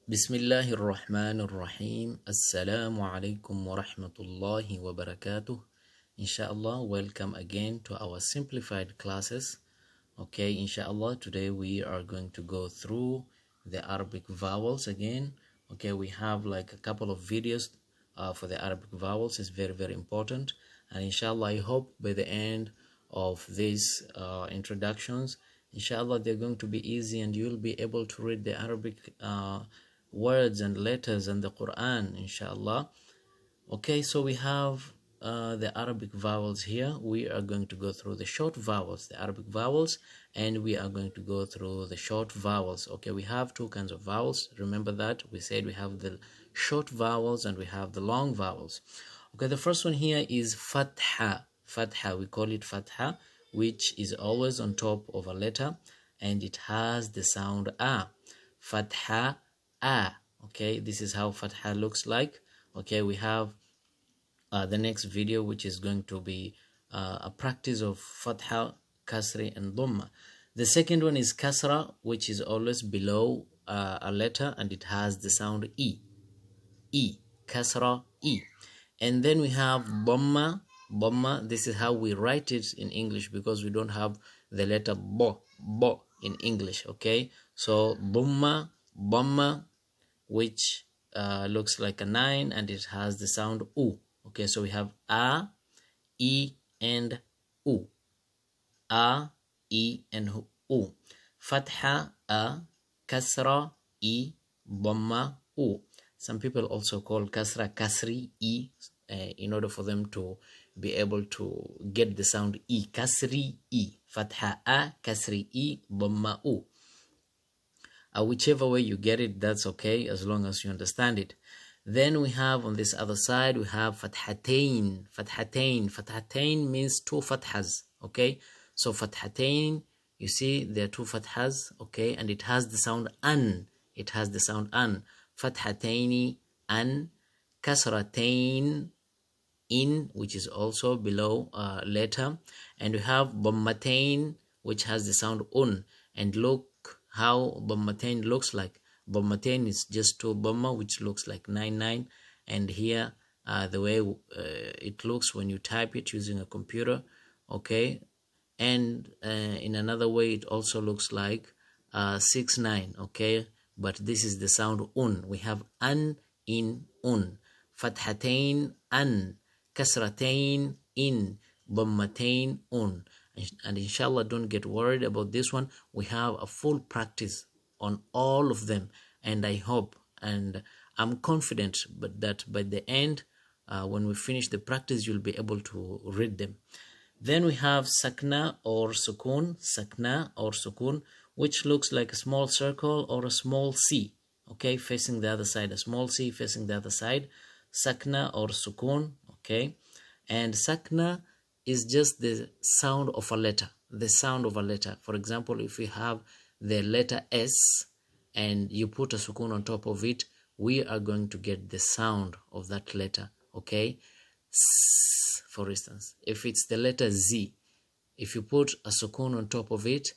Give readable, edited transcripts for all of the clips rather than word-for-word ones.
Bismillahir Rahmanir Rahim. Assalamu alaikum wa rahmatullahi wa barakatuh. Inshallah, welcome again to our simplified classes. Okay, inshallah, today we are going to go through the Arabic vowels again. Okay, we have like a couple of videos for the Arabic vowels. It's very, very important. And inshallah, I hope by the end of these introductions, inshallah, they're going to be easy and you'll be able to read the Arabic words and letters and the Quran, inshallah. Okay, so we have the Arabic vowels here. We are going to go through the short vowels, the Arabic vowels, and we are going to go through the short vowels. Okay, we have two kinds of vowels. Remember that we said we have the short vowels and we have the long vowels. Okay, the first one here is Fatha. Fatha, we call it Fatha, which is always on top of a letter and it has the sound A. Fatha, A. Okay, this is how Fatha looks like. Okay, we have the next video, which is going to be a practice of Fatha, Kasri, and Dhamma. The second one is Kasra, which is always below a letter and it has the sound E. E. Kasra, E. And then we have Dhamma. Dhamma, this is how we write it in English because we don't have the letter Bo in English. Okay, so Dhamma, Dhamma, which looks like a 9 and it has the sound U. Okay, so we have A, E, and U. A, E, and U. Fatha, A, Kasra, E, Dhamma, U. Some people also call Kasra Kasri, E, in order for them to be able to get the sound E. Kasri, E. Fatha, A, Kasri, E, Dhamma, U. Whichever way you get it, that's okay, as long as you understand it. Then we have on this other side, we have Fathatain. Fathatain. Fathatain means two fathas. Okay, so Fathatain, you see there are two fathas. Okay, and it has the sound an. It has the sound an. Fathataini, an. Kasratain, in, which is also below letter. And we have Dhammatain, which has the sound un. And look how Dhammatain looks like. Dhammatain is just two Dhamma, which looks like 99. And here the way it looks when you type it using a computer. Okay, and in another way it also looks like 69. Okay, but this is the sound un. We have an, in, un. Fathatain, an. Kasratain, in. Dhammatain, un. And inshallah, don't get worried about this one. We have a full practice on all of them, and I hope and I'm confident that by the end, when we finish the practice, you'll be able to read them. Then we have SAKNA or SUKUUN. SAKNA or SUKUUN, which looks like a small circle or a small C. Okay, facing the other side, a small C facing the other side. SAKNA or SUKUUN. Okay, and SAKNA is just the sound of a letter, the sound of a letter. For example, if we have the letter S and you put a sukun on top of it, we are going to get the sound of that letter. Okay, S, for instance, if it's the letter Z, if you put a sukun on top of it,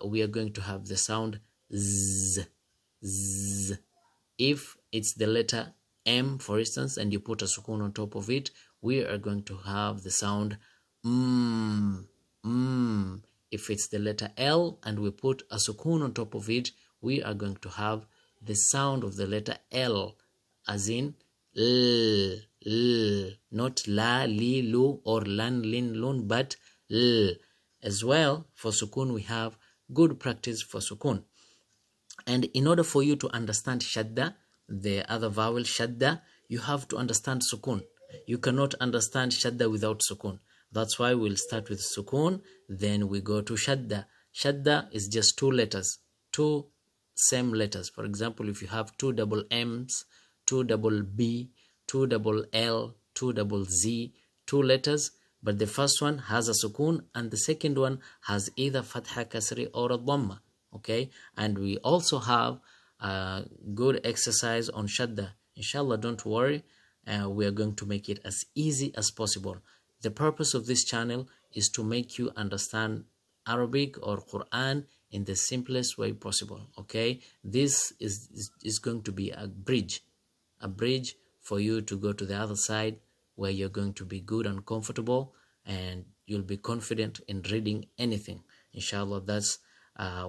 we are going to have the sound Z, Z. If it's the letter M, for instance, and you put a sukun on top of it, we are going to have the sound If it's the letter L and we put a sukun on top of it, we are going to have the sound of the letter L, as in L, L, not La, Li, Lu, or Lan, Lin, Lun, but L. As well, for sukun, we have good practice for sukun. And in order for you to understand shadda, the other vowel shadda, you have to understand sukun. You cannot understand shadda without sukun. That's why we'll start with sukun, then we go to shadda. Shadda is just two letters, two same letters. For example, if you have two double M's, two double B, two double L, two double Z, two letters, but the first one has a sukun and the second one has either fatha, kasri, or a dhamma. Okay, and we also have a good exercise on shadda. Inshallah, don't worry. We are going to make it as easy as possible. The purpose of this channel is to make you understand Arabic or Quran in the simplest way possible. Okay, this is going to be a bridge for you to go to the other side, where you're going to be good and comfortable, and you'll be confident in reading anything. Inshallah, that's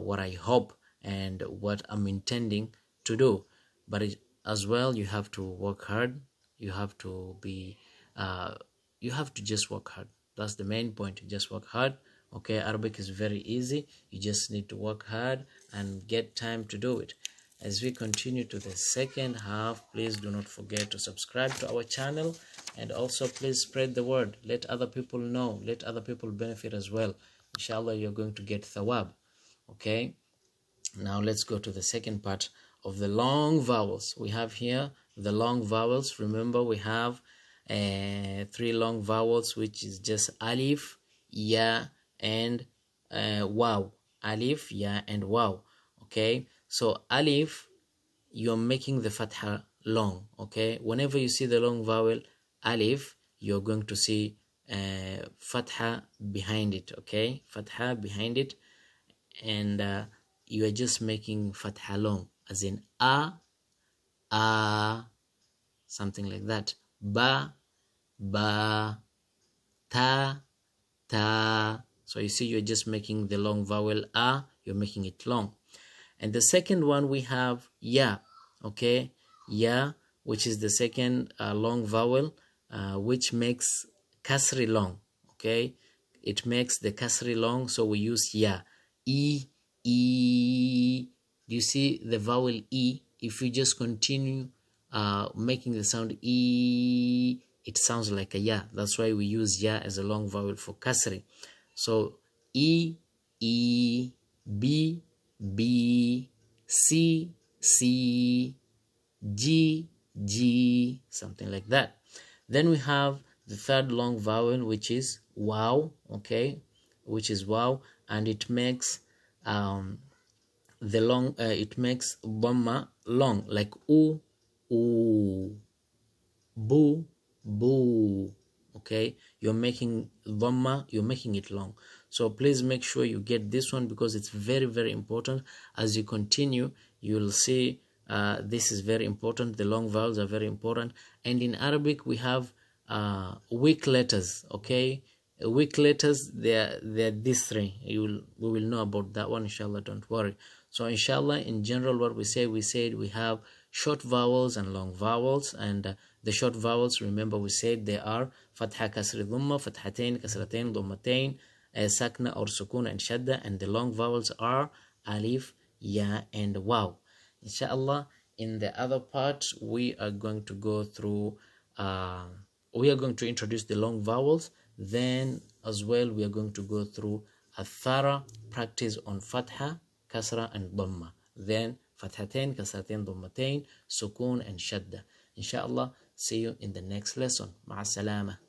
what I hope and what I'm intending to do. But as well, you have to work hard. You have to be you have to just work hard. That's the main point. You just work hard. Okay, Arabic is very easy. You just need to work hard and get time to do it. As we continue to the second half, please do not forget to subscribe to our channel, and also please spread the word. Let other people know. Let other people benefit as well. Inshallah, you're going to get thawab. Okay, now let's go to the second part of the long vowels. We have here the long vowels. Remember, we have 3 long vowels, which is just alif, ya, and wow. Alif, ya, and wow. Okay, so alif, you're making the fatha long. Okay, whenever you see the long vowel alif, you're going to see fatha behind it. Okay, fatha behind it, and you are just making fatha long, as in a, something like that. Ba, ta. So you see, you're just making the long vowel a, you're making it long. And the second one, we have ya. Okay, ya, which is the second long vowel, which makes kasri long. Okay, it makes the kasri long, so we use ya. E. Do you see the vowel e? If you just continue making the sound e, it sounds like a ya. That's why we use ya as a long vowel for kasri. So e, b, c, g, something like that. Then we have the third long vowel, which is wow. Okay, which is wow, and it makes the long it makes dhamma long, like oo, boo. Okay, you're making dhamma, you're making it long. So please make sure you get this one, because it's very, very important. As you continue, you'll see this is very important. The long vowels are very important. And in Arabic, we have weak letters. Okay, weak letters, they're these 3. We will know about that one, inshallah, don't worry. So inshallah, in general, what we said we have short vowels and long vowels. And the short vowels, remember, we said they are فتحة كسر ضمة فتحتين كسرتين ضمتين SAKNA or SUKUUN and shadda. And the long vowels are alif, ya, and wow. Inshallah, in the other part, we are going to go through we are going to introduce the long vowels. Then as well, we are going to go through a thorough practice on fatha, kasra, and dhamma. Then fathatain, kasratain, dhammatain, sukoon, and shadda. Inshallah, see you in the next lesson. Ma'a salama.